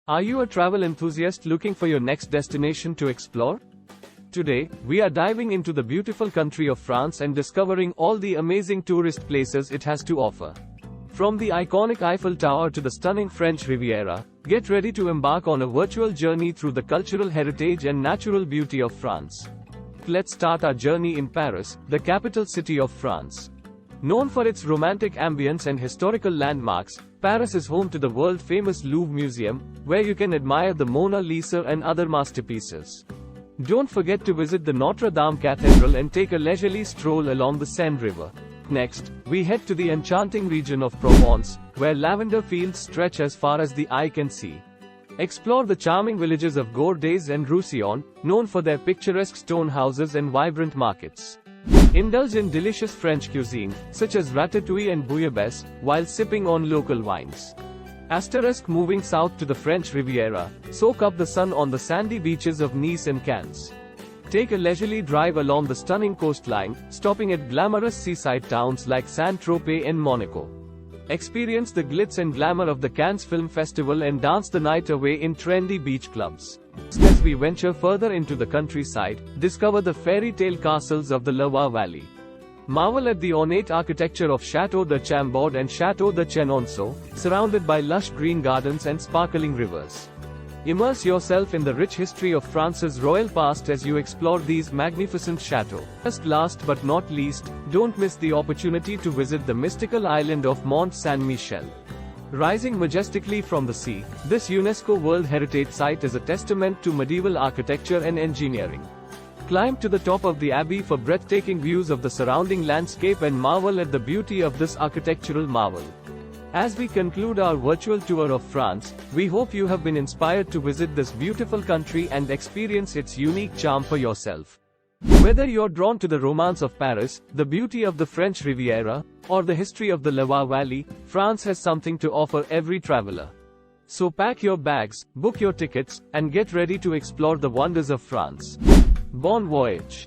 Are you a travel enthusiast looking for your next destination to explore? Today, we are diving into the beautiful country of France and discovering all the amazing tourist places it has to offer. From the iconic Eiffel Tower to the stunning French Riviera, get ready to embark on a virtual journey through the cultural heritage and natural beauty of France. Let's start our journey in Paris, the capital city of France. Known for its romantic ambience and historical landmarks, Paris is home to the world-famous Louvre Museum, where you can admire the Mona Lisa and other masterpieces. Don't forget to visit the Notre Dame Cathedral and take a leisurely stroll along the Seine River. Next, we head to the enchanting region of Provence, where lavender fields stretch as far as the eye can see. Explore the charming villages of Gourdes and Roussillon, known for their picturesque stone houses and vibrant markets. Indulge in delicious French cuisine, such as ratatouille and bouillabaisse, while sipping on local wines. Moving south to the French Riviera, soak up the sun on the sandy beaches of Nice and Cannes. Take a leisurely drive along the stunning coastline, stopping at glamorous seaside towns like Saint-Tropez and Monaco. Experience the glitz and glamour of the Cannes Film Festival and dance the night away in trendy beach clubs. As we venture further into the countryside, discover the fairy tale castles of the Loire Valley. Marvel at the ornate architecture of Château de Chambord and Château de Chenonceau, surrounded by lush green gardens and sparkling rivers. Immerse yourself in the rich history of France's royal past as you explore these magnificent chateaux. Last but not least, don't miss the opportunity to visit the mystical island of Mont Saint-Michel. Rising majestically from the sea, this UNESCO World Heritage Site is a testament to medieval architecture and engineering. Climb to the top of the abbey for breathtaking views of the surrounding landscape and marvel at the beauty of this architectural marvel. As we conclude our virtual tour of France, we hope you have been inspired to visit this beautiful country and experience its unique charm for yourself. Whether you're drawn to the romance of Paris, the beauty of the French Riviera, or the history of the Loire Valley, France has something to offer every traveler. So pack your bags, book your tickets, and get ready to explore the wonders of France. Bon voyage!